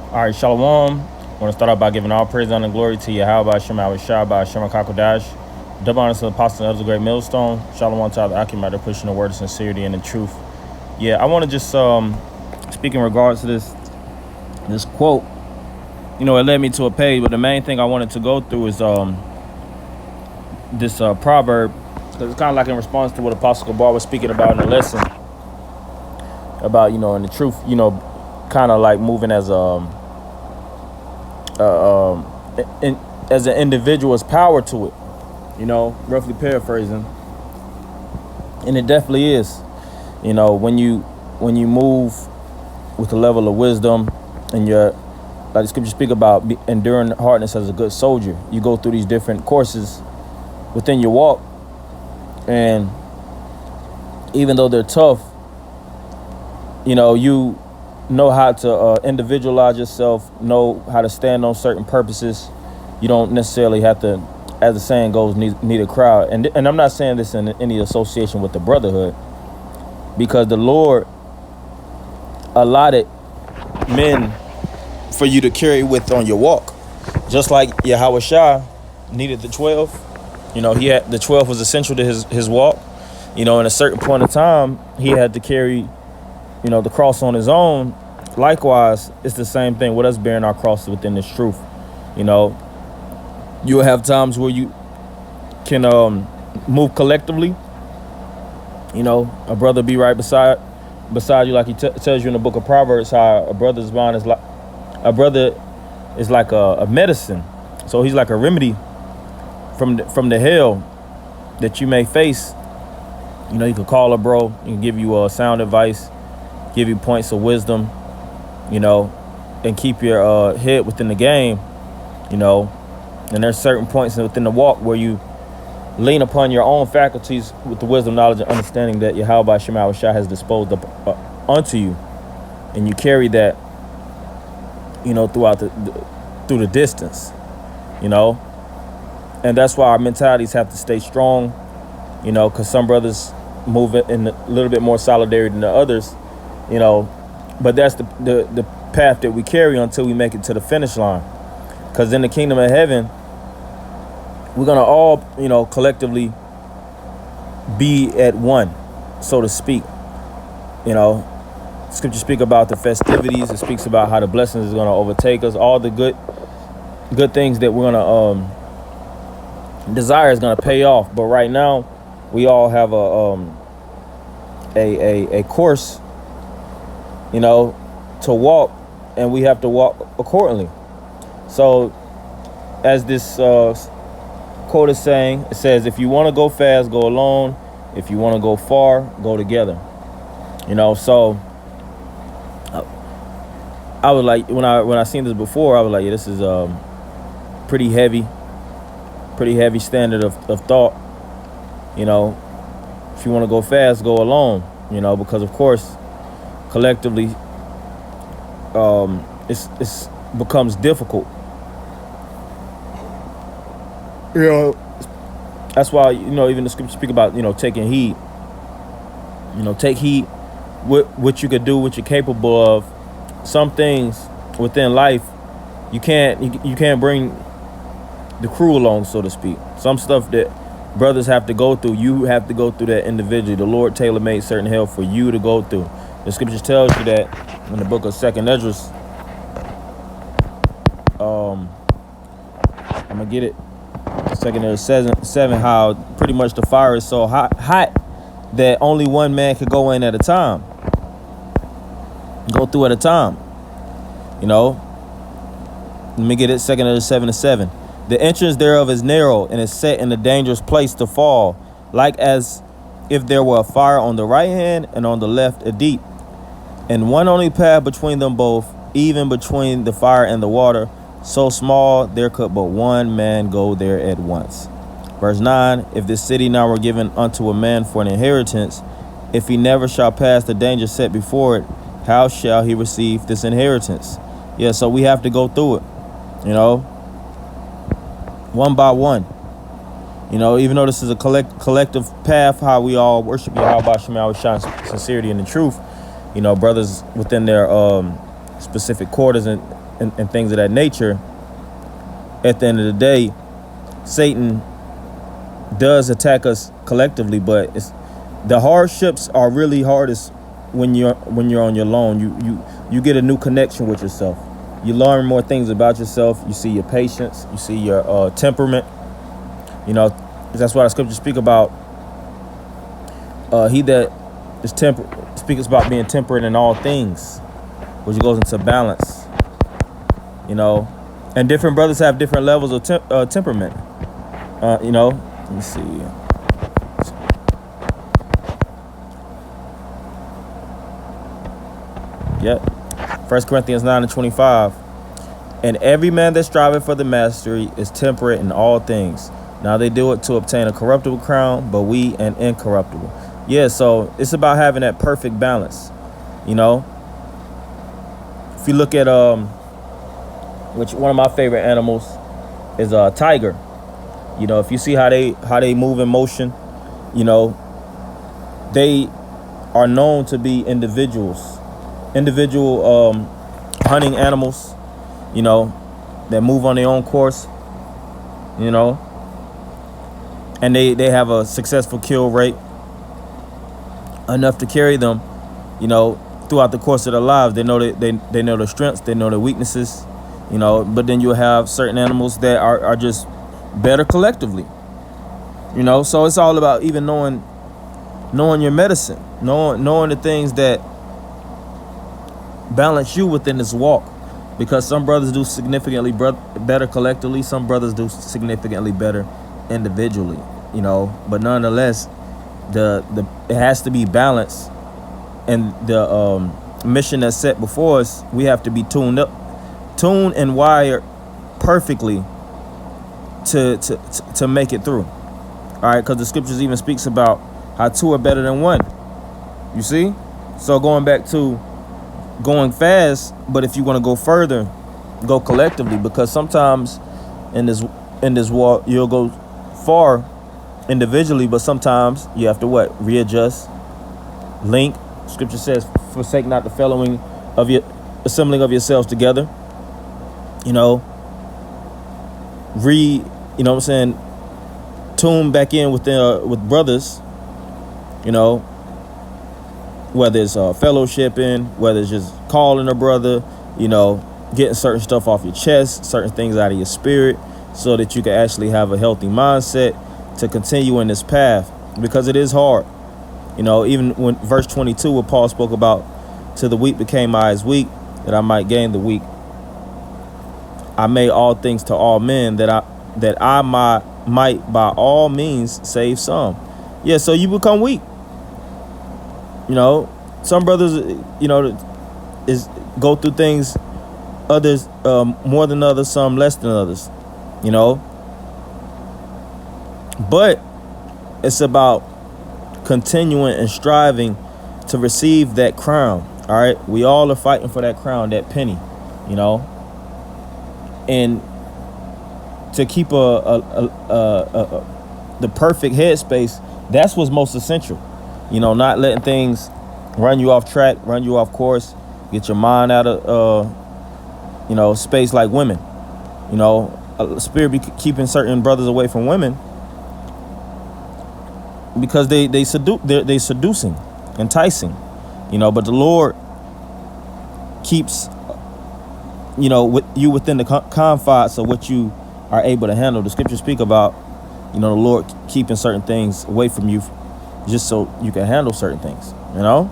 All right, Shalom. I want to start out by giving all praise, honor, and glory to Yahweh, Hashem, Awashai, by Hashem, HaKakodash. Double honor to the apostle and others of the great millstone. Shalom to all the Akim, pushing the word of sincerity and the truth. Yeah, I want to just speak in regards to this quote. You know, it led me to a page, but the main thing I wanted to go through is this proverb, because it's kind of like in response to what Apostle Gabar was speaking about in the lesson about, you know, and the truth, you know, kind of like moving as as an individual's power to it, you know, roughly paraphrasing. And it definitely is, you know, when you move with a level of wisdom and you're, like the scriptures speak about, enduring hardness as a good soldier. You go through these different courses within your walk, and even though they're tough, you know, you know how to individualize yourself, know how to stand on certain purposes. You don't necessarily have to, as the saying goes, need a crowd. And I'm not saying this in any association with the brotherhood, because the Lord allotted men for you to carry with on your walk. Just like Yahweh Shai needed the 12. You know, he had the 12 was essential to his walk. You know, in a certain point of time, he had to carry, you know, the cross on his own. Likewise, it's the same thing with us bearing our crosses within this truth. You know, you'll have times where you can move collectively. You know, a brother be right beside you, like he tells you in the book of Proverbs, how a brother is like a medicine. So he's like a remedy from the hell that you may face. You know, you can call a bro, he can give you sound advice, give you points of wisdom, you know, and keep your head within the game, you know. And there's certain points within the walk where you lean upon your own faculties with the wisdom, knowledge, and understanding that Yahweh Shema Shah has disposed of unto you, and you carry that, you know, through the distance, you know. And that's why our mentalities have to stay strong, you know, because some brothers move in a little bit more solidarity than the others, you know. But that's the path that we carry until we make it to the finish line. Because in the kingdom of heaven, we're going to all, you know, collectively be at one, so to speak. You know, scripture speak about the festivities. It speaks about how the blessings is going to overtake us. All the good things that we're going to desire is going to pay off. But right now, we all have a course, you know, to walk, and we have to walk accordingly. So, as this quote is saying, it says, if you want to go fast, go alone. If you want to go far, go together. You know, so I was like, when I seen this before, I was like, yeah, this is pretty heavy standard of thought. You know, if you want to go fast, go alone. You know, because of course, collectively, it's becomes difficult. You know, that's why, you know, even the scriptures speak about, you know, taking heed. You know, take heed what you could do, what you're capable of. Some things within life, you can't bring the crew along, so to speak. Some stuff that brothers have to go through, you have to go through that individually. The Lord tailor-made certain hell for you to go through. The scriptures tells you that in the book of 2nd Esdras. I'm gonna get it. 2nd Esdras 7, how pretty much the fire is so hot that only one man could go in at a time. Go through at a time. You know. Let me get it. 2nd Esdras 7:7. The entrance thereof is narrow and is set in a dangerous place to fall, like as if there were a fire on the right hand and on the left a deep, and one only path between them both, even between the fire and the water, so small there could but one man go there at once. Verse 9, if this city now were given unto a man for an inheritance, if he never shall pass the danger set before it, how shall he receive this inheritance? Yeah, so we have to go through it, you know, one by one. You know, even though this is a collective path, how we all worship Yahweh Shema shine sincerity and the truth, you know, brothers within their specific quarters and and things of that nature, at the end of the day, Satan does attack us collectively, but the hardships are really hardest when you're on your own. You get a new connection with yourself. You learn more things about yourself. You see your patience. You see your temperament. You know, that's why the scriptures speak about he that is temperate speaks about being temperate in all things, which goes into balance. You know, and different brothers have different levels of temperament. You know, let me see. Yep. 1 Corinthians 9:25. And every man that striveth for the mastery is temperate in all things. Now they do it to obtain a corruptible crown, but we an incorruptible. Yeah, so it's about having that perfect balance. You know, if you look at which one of my favorite animals is a tiger. You know, if you see how they move in motion, you know, they are known to be individual hunting animals, you know, that move on their own course, you know, and they have a successful kill rate enough to carry them, you know, throughout the course of their lives. They know they know their strengths, they know their weaknesses, you know. But then you'll have certain animals that are just better collectively, you know. So it's all about even knowing your medicine, knowing the things that balance you within this walk, because some brothers do significantly better collectively, some brothers do significantly better individually, you know. But nonetheless, it has to be balanced, and the mission that's set before us, we have to be tuned and wired perfectly to make it through. All right, because the scriptures even speaks about how two are better than one. You see? So going back to going fast, but if you want to go further, go collectively, because sometimes in this walk you'll go far individually, but sometimes you have to readjust, link. Scripture says, forsake not the fellowing of your assembling of yourselves together. You know, you know what I'm saying, tune back in with brothers, you know, whether it's fellowshipping, whether it's just calling a brother, you know, getting certain stuff off your chest, certain things out of your spirit, so that you can actually have a healthy mindset to continue in this path, because it is hard. You know, even when verse 22, where Paul spoke about, till the weak became I as weak, that I might gain the weak. I made all things to all men, that I might by all means save some. Yeah, so you become weak. You know, some brothers, you know, go through things, others more than others, some less than others, you know. But it's about continuing and striving to receive that crown. All right, we all are fighting for that crown, that penny, you know, and to keep the perfect headspace. That's what's most essential. You know, not letting things run you off track, run you off course, get your mind out of, you know, space like women. You know, spirit be keeping certain brothers away from women because they're seducing, enticing, you know. But the Lord keeps, you know, with you within the confines of what you are able to handle. The scriptures speak about, you know, the Lord keeping certain things away from you, just so you can handle certain things, you know.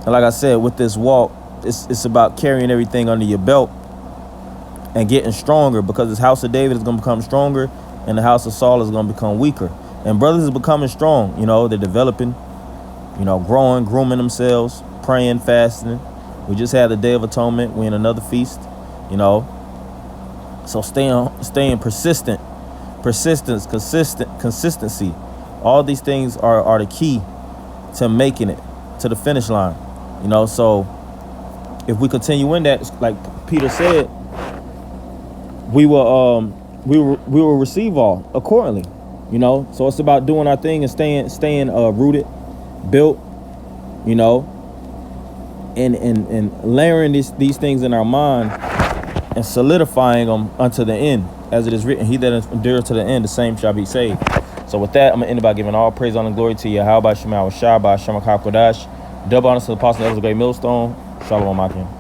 And like I said, with this walk, it's about carrying everything under your belt and getting stronger, because this house of David is going to become stronger and the house of Saul is going to become weaker. And brothers are becoming strong, you know, they're developing, you know, growing, grooming themselves, praying, fasting. We just had the Day of Atonement. We're in another feast, you know. So staying persistent, consistency. All these things are the key to making it to the finish line, you know. So if we continue in that, like Peter said, we will receive all accordingly, you know. So it's about doing our thing and staying rooted, built, you know, and layering these things in our mind and solidifying them unto the end, as it is written, he that endures to the end, the same shall be saved. So with that, I'm gonna end by giving all praise, honor, and glory to Yahweh Shema Shah by Shema Kodash. Double honors to the apostle of the great millstone. Shalom Akim.